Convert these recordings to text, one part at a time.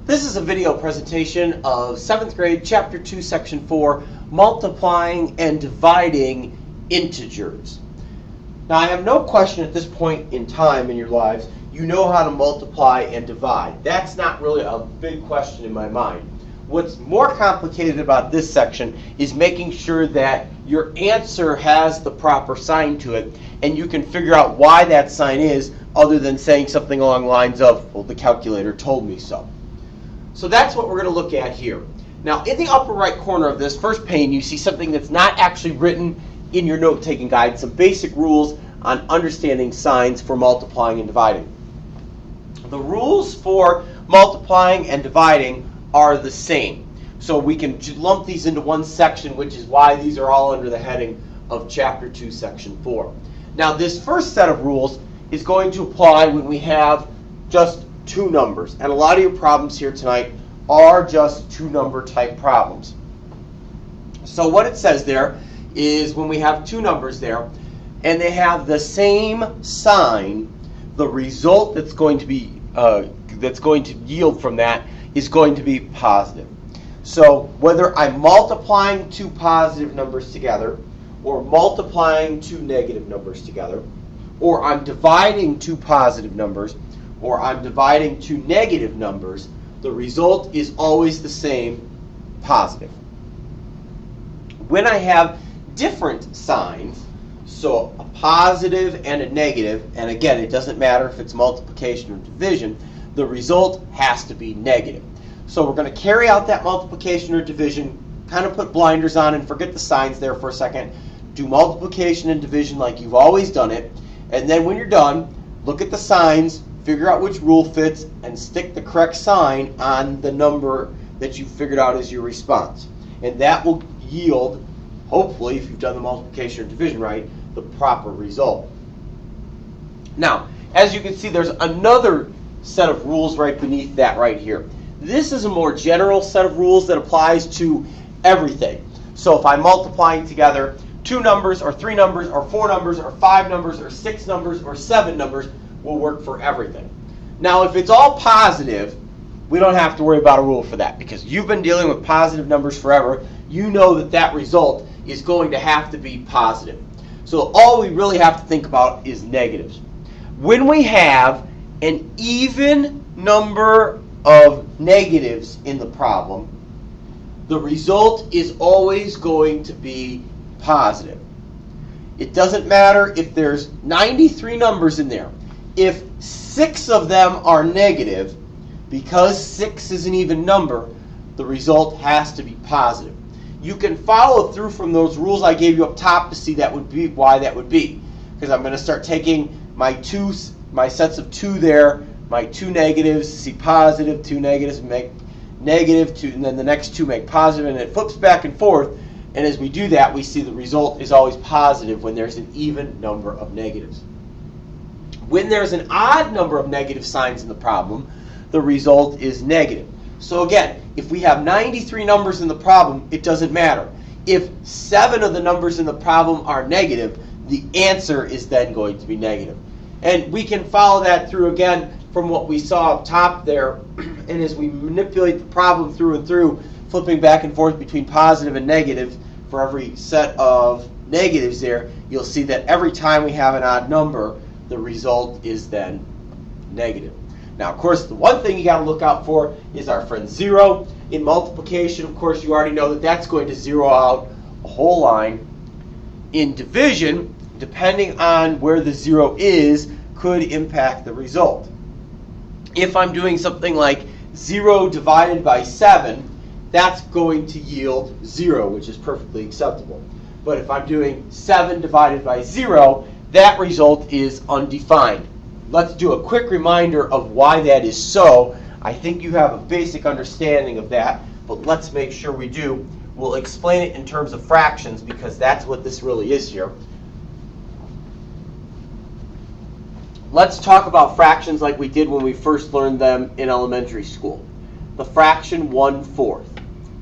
This is a video presentation of 7th grade, Chapter 2, Section 4, Multiplying and Dividing Integers. Now, I have no question at this point in time in your lives, you know how to multiply and divide. That's not really a big question in my mind. What's more complicated about this section is making sure that your answer has the proper sign to it, and you can figure out why that sign is, other than saying something along the lines of, well, the calculator told me so. So that's what we're going to look at here. Now, in the upper right corner of this first pane, you see something that's not actually written in your note-taking guide, some basic rules on understanding signs for multiplying and dividing. The rules for multiplying and dividing are the same. So we can lump these into one section, which is why these are all under the heading of Chapter 2, Section 4. Now, this first set of rules is going to apply when we have just two numbers. And a lot of your problems here tonight are just two-number type problems. So what it says there is when we have two numbers there, and they have the same sign, the result that's going to yield from that is going to be positive. So whether I'm multiplying two positive numbers together, or multiplying two negative numbers together, or I'm dividing two positive numbers, or I'm dividing two negative numbers, the result is always the same, positive. When I have different signs, so a positive and a negative, and again, it doesn't matter if it's multiplication or division, the result has to be negative. So we're going to carry out that multiplication or division, kind of put blinders on and forget the signs there for a second. Do multiplication and division like you've always done it, and then when you're done, look at the signs, figure out which rule fits, and stick the correct sign on the number that you figured out as your response. And that will yield, hopefully, if you've done the multiplication or division right, the proper result. Now, as you can see, there's another set of rules right beneath that right here. This is a more general set of rules that applies to everything. So if I'm multiplying together two numbers, or three numbers, or four numbers, or five numbers, or six numbers, or seven numbers, will work for everything. Now, if it's all positive, we don't have to worry about a rule for that, because you've been dealing with positive numbers forever. You know that that result is going to have to be positive. So all we really have to think about is negatives. When we have an even number of negatives in the problem, the result is always going to be positive. It doesn't matter if there's 93 numbers in there. If 6 of them are negative, because 6 is an even number, the result has to be positive. You can follow through from those rules I gave you up top to see that would be why that would be. Because I'm going to start taking my sets of 2 there, my 2 negatives, see positive, 2 negatives make negative, 2, and then the next 2 make positive, and it flips back and forth. And as we do that, we see the result is always positive when there's an even number of negatives. When there's an odd number of negative signs in the problem, the result is negative. So again, if we have 93 numbers in the problem, it doesn't matter. If 7 of the numbers in the problem are negative, the answer is then going to be negative. And we can follow that through again from what we saw up top there. And as we manipulate the problem through and through, flipping back and forth between positive and negative for every set of negatives there, you'll see that every time we have an odd number, the result is then negative. Now, of course, the one thing you got to look out for is our friend 0. In multiplication, of course, you already know that that's going to zero out a whole line. In division, depending on where the 0 is, could impact the result. If I'm doing something like 0 divided by 7, that's going to yield 0, which is perfectly acceptable. But if I'm doing 7 divided by 0, that result is undefined. Let's do a quick reminder of why that is so. I think you have a basic understanding of that, but let's make sure we do. We'll explain it in terms of fractions, because that's what this really is here. Let's talk about fractions like we did when we first learned them in elementary school. The fraction 1/4.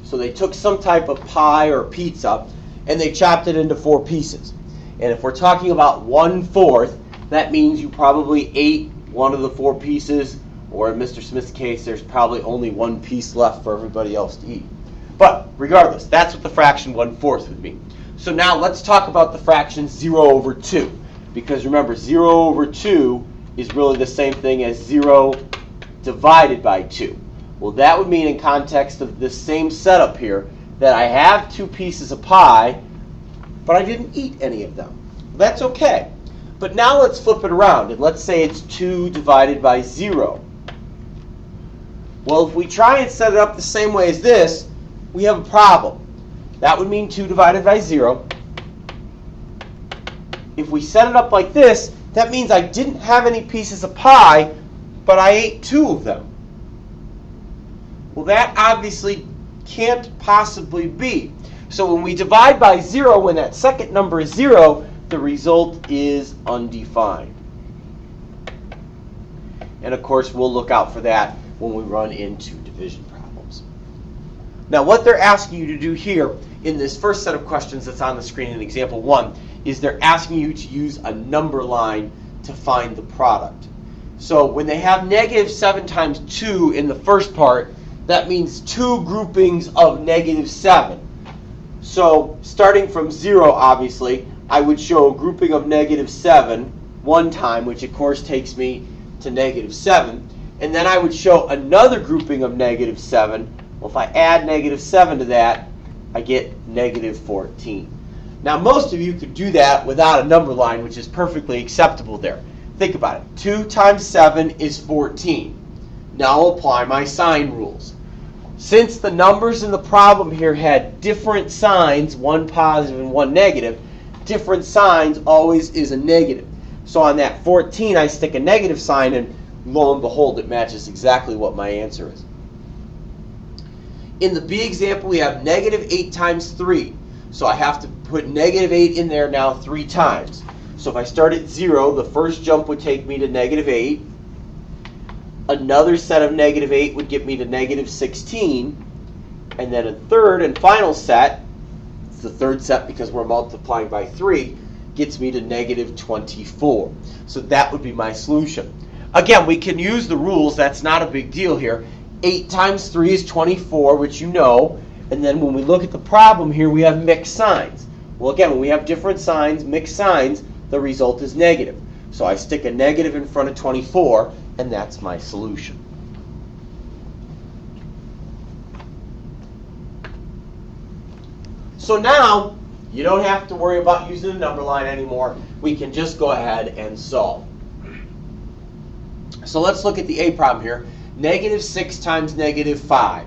So they took some type of pie or pizza and they chopped it into 4 pieces. And if we're talking about 1/4, that means you probably ate one of the 4 pieces, Or in Mr. Smith's case, there's probably only one piece left for everybody else to eat. But regardless, that's what the fraction 1/4 would mean. So now let's talk about the fraction 0/2. Because remember, 0/2 is really the same thing as 0 divided by 2. Well, that would mean in context of this same setup here that I have 2 pieces of pie, but I didn't eat any of them. That's okay. But now let's flip it around, and let's say it's 2 divided by 0. Well, if we try and set it up the same way as this, we have a problem. That would mean 2 divided by 0. If we set it up like this, that means I didn't have any pieces of pie, but I ate 2 of them. Well, that obviously can't possibly be. So when we divide by 0, when that second number is 0, the result is undefined. And of course, we'll look out for that when we run into division problems. Now, what they're asking you to do here in this first set of questions that's on the screen in example 1 is they're asking you to use a number line to find the product. So when they have -7 times 2 in the first part, that means 2 groupings of -7. So starting from 0, obviously, I would show a grouping of -7 one time, which of course takes me to -7. And then I would show another grouping of -7. Well, if I add -7 to that, I get -14. Now, most of you could do that without a number line, which is perfectly acceptable there. Think about it. 2 times 7 is 14. Now I'll apply my sign rules. Since the numbers in the problem here had different signs, one positive and one negative, different signs always is a negative. So on that 14, I stick a negative sign, and lo and behold, it matches exactly what my answer is. In the B example, we have -8 times 3. So I have to put -8 in there now 3 times. So if I start at 0, the first jump would take me to -8. Another set of -8 would get me to -16. And then a third and final set, it's the third set because we're multiplying by 3, gets me to -24. So that would be my solution. Again, we can use the rules. That's not a big deal here. 8 times 3 is 24, which you know. And then when we look at the problem here, we have mixed signs. Well, again, when we have different signs, mixed signs, the result is negative. So I stick a negative in front of 24, and that's my solution. So now, you don't have to worry about using a number line anymore. We can just go ahead and solve. So let's look at the A problem here. -6 times -5.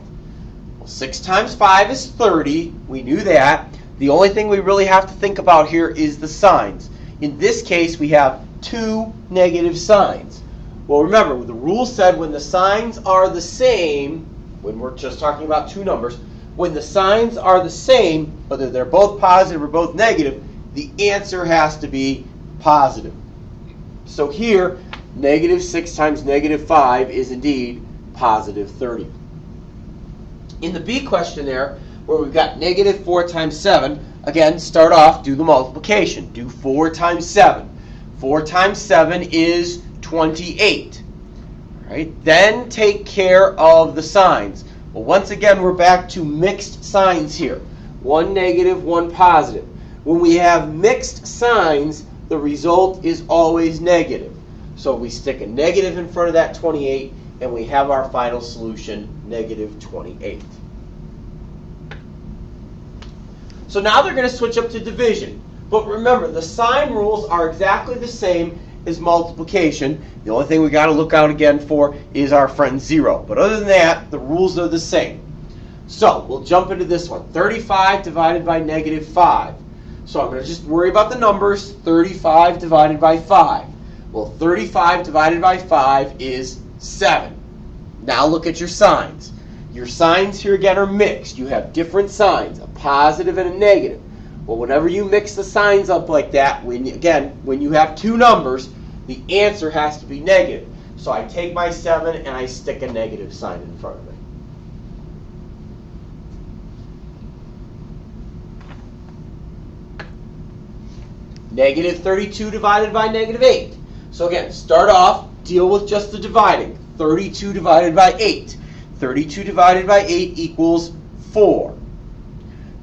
Well, 6 times 5 is 30. We knew that. The only thing we really have to think about here is the signs. In this case, we have 2 negative signs. Well, remember, the rule said when the signs are the same, when we're just talking about 2 numbers, when the signs are the same, whether they're both positive or both negative, the answer has to be positive. So here, -6 times -5 is indeed positive 30. In the B question there, where we've got -4 times 7, again, start off, do the multiplication. Do 4 times 7. 4 times 7 is 28. All right? Then take care of the signs. Well, once again, we're back to mixed signs here. One negative, one positive. When we have mixed signs, the result is always negative. So we stick a negative in front of that 28, and we have our final solution, -28. So now they're going to switch up to division. But remember, the sign rules are exactly the same as multiplication. The only thing we got to look out again for is our friend 0. But other than that, the rules are the same. So we'll jump into this one. 35 divided by -5. So I'm going to just worry about the numbers. 35 divided by 5. Well, 35 divided by 5 is 7. Now look at your signs. Your signs here again are mixed. You have different signs, a positive and a negative. Well, whenever you mix the signs up like that, when you have 2 numbers, the answer has to be negative. So I take my 7 and I stick a negative sign in front of it. -32 divided by -8. So again, start off, deal with just the dividing. 32 divided by 8. 32 divided by 8 equals 4.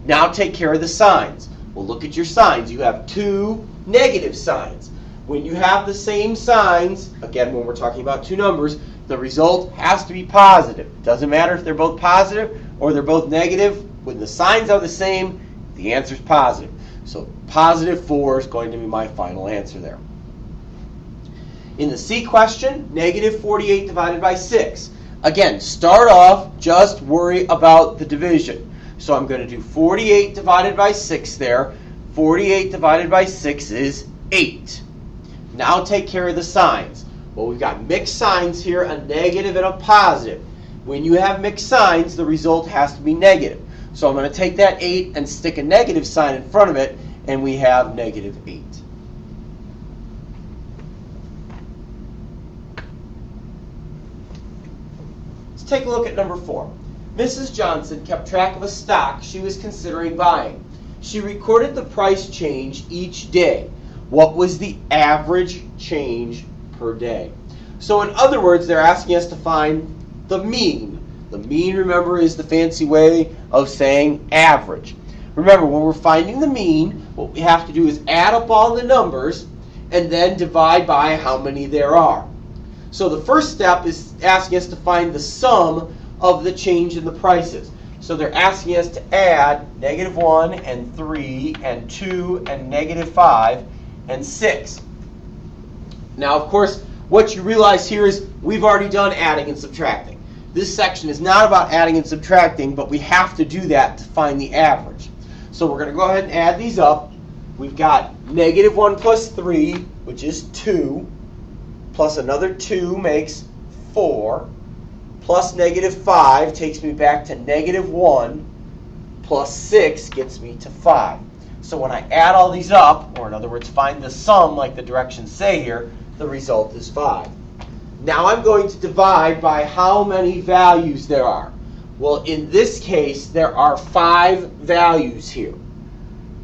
Now take care of the signs. Well, look at your signs. You have two negative signs. When you have the same signs, again, when we're talking about two numbers, the result has to be positive. It doesn't matter if they're both positive or they're both negative. When the signs are the same, the answer is positive. So positive 4 is going to be my final answer there. In the C question, negative 48 divided by 6. Again, start off, just worry about the division. So I'm going to do 48 divided by 6 there. 48 divided by 6 is 8. Now take care of the signs. Well, we've got mixed signs here, a negative and a positive. When you have mixed signs, the result has to be negative. So I'm going to take that 8 and stick a negative sign in front of it, and we have negative 8. Let's take a look at number 4. Mrs. Johnson kept track of a stock she was considering buying. She recorded the price change each day. What was the average change per day? So in other words, they're asking us to find the mean. The mean, remember, is the fancy way of saying average. Remember, when we're finding the mean, what we have to do is add up all the numbers and then divide by how many there are. So the first step is asking us to find the sum of the change in the prices. So they're asking us to add negative 1 and 3 and 2 and negative 5 and 6. Now, of course, what you realize here is we've already done adding and subtracting. This section is not about adding and subtracting, but we have to do that to find the average. So we're going to go ahead and add these up. We've got negative 1 plus 3, which is 2, plus another 2 makes 4, plus negative 5 takes me back to negative 1, plus 6 gets me to 5. So when I add all these up, or in other words, find the sum like the directions say here, the result is 5. Now I'm going to divide by how many values there are. Well, in this case, there are 5 values here.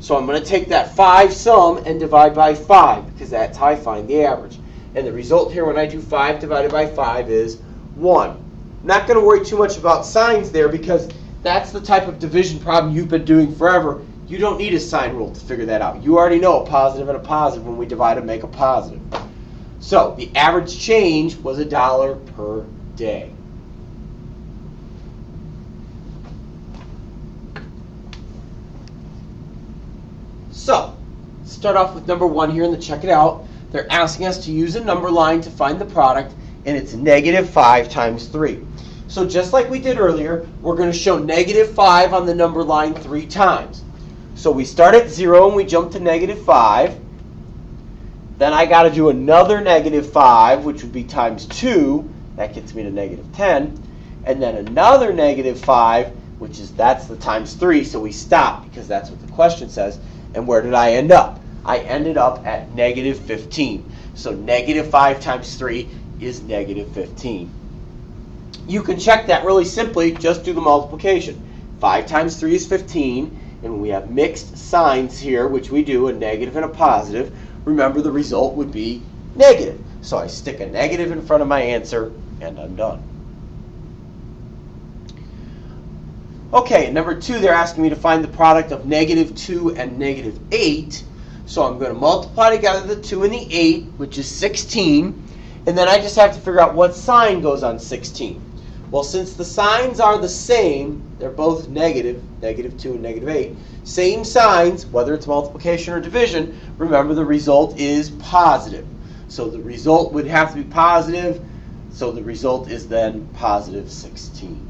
So I'm going to take that 5 sum and divide by 5, because that's how I find the average. And the result here when I do 5 divided by 5 is 1. I'm not going to worry too much about signs there, because that's the type of division problem you've been doing forever. You don't need a sign rule to figure that out. You already know a positive and a positive. When we divide them, make a positive. So the average change was $1 per day. So start off with number 1 here in the check it out. They're asking us to use a number line to find the product, and it's negative 5 times 3. So just like we did earlier, we're going to show negative 5 on the number line 3 times. So we start at 0 and we jump to negative 5. Then I got to do another negative 5, which would be times 2. That gets me to negative 10. And then another negative 5, which is, that's the times 3, so we stop because that's what the question says. And where did I end up? I ended up at negative 15. So negative 5 times 3 is negative 15. You can check that really simply. Just do the multiplication. 5 times 3 is 15. And we have mixed signs here, which we do, a negative and a positive. Remember, the result would be negative. So I stick a negative in front of my answer, and I'm done. Okay, number 2, they're asking me to find the product of negative 2 and negative 8. So I'm going to multiply together the 2 and the 8, which is 16. And then I just have to figure out what sign goes on 16. Well, since the signs are the same, they're both negative, negative 2 and negative 8. Same signs, whether it's multiplication or division, remember the result is positive. So the result would have to be positive, so the result is then positive 16.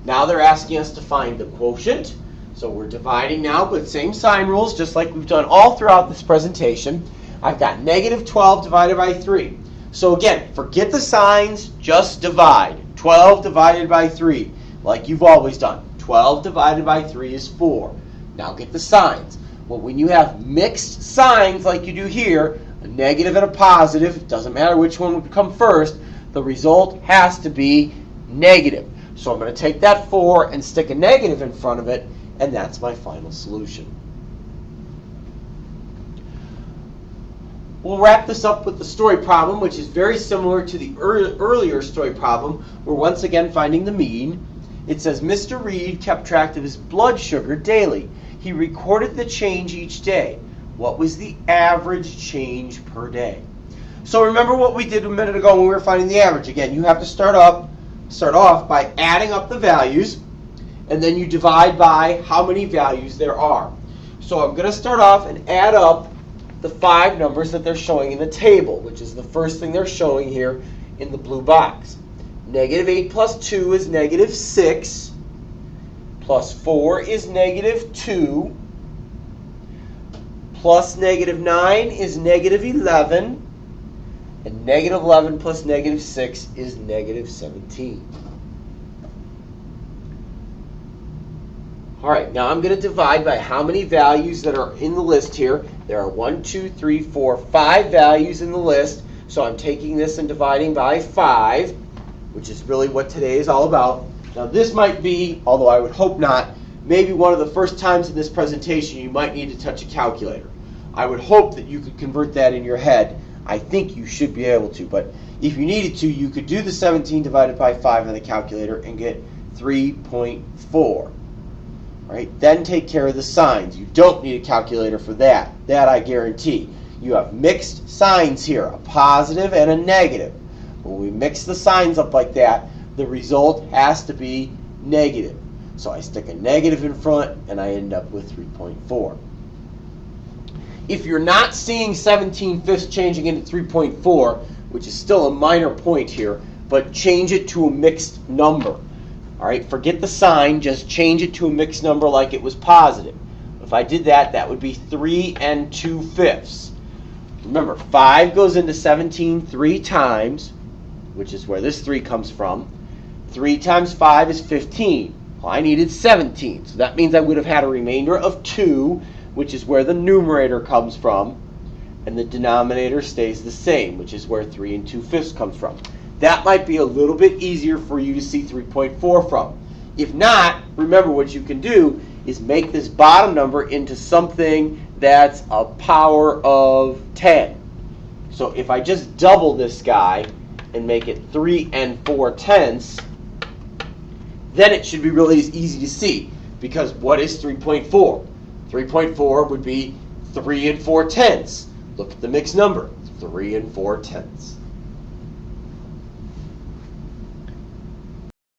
Now they're asking us to find the quotient. So we're dividing now, but same sign rules, just like we've done all throughout this presentation. I've got negative 12 divided by 3. So again, forget the signs, just divide. 12 divided by 3, like you've always done. 12 divided by 3 is 4. Now get the signs. Well, when you have mixed signs like you do here, a negative and a positive, it doesn't matter which one would come first, the result has to be negative. So I'm going to take that 4 and stick a negative in front of it, and that's my final solution. We'll wrap this up with the story problem, which is very similar to the earlier story problem. We're once again finding the mean. It says Mr. Reed kept track of his blood sugar daily. He recorded the change each day. What was the average change per day? So remember what we did a minute ago when we were finding the average. Again, you have to start off by adding up the values, and then you divide by how many values there are. So I'm going to start off and add up the 5 numbers that they're showing in the table, which is the first thing they're showing here in the blue box. Negative 8 plus 2 is negative 6, plus 4 is negative 2, plus negative 9 is negative 11, and negative 11 plus negative 6 is negative 17. All right, now I'm going to divide by how many values that are in the list here. There are 1, 2, 3, 4, 5 values in the list. So I'm taking this and dividing by 5, which is really what today is all about. Now this might be, although I would hope not, maybe one of the first times in this presentation you might need to touch a calculator. I would hope that you could convert that in your head. I think you should be able to, but if you needed to, you could do the 17 divided by 5 on the calculator and get 3.4. Right? Then take care of the signs. You don't need a calculator for that. That I guarantee. You have mixed signs here, a positive and a negative. When we mix the signs up like that, the result has to be negative. So I stick a negative in front and I end up with 3.4. If you're not seeing 17/5 changing into 3.4, which is still a minor point here, but change it to a mixed number. All right, forget the sign, just change it to a mixed number like it was positive. If I did that, that would be 3 2/5. Remember, 5 goes into 17 3 times, which is where this 3 comes from. 3 times 5 is 15. Well, I needed 17, so that means I would have had a remainder of 2, which is where the numerator comes from, and the denominator stays the same, which is where 3 2/5 comes from. That might be a little bit easier for you to see 3.4 from. If not, remember what you can do is make this bottom number into something that's a power of 10. So if I just double this guy and make it 3 4/10, then it should be really easy to see. Because what is 3.4? 3.4 would be 3 4/10. Look at the mixed number, 3 4/10.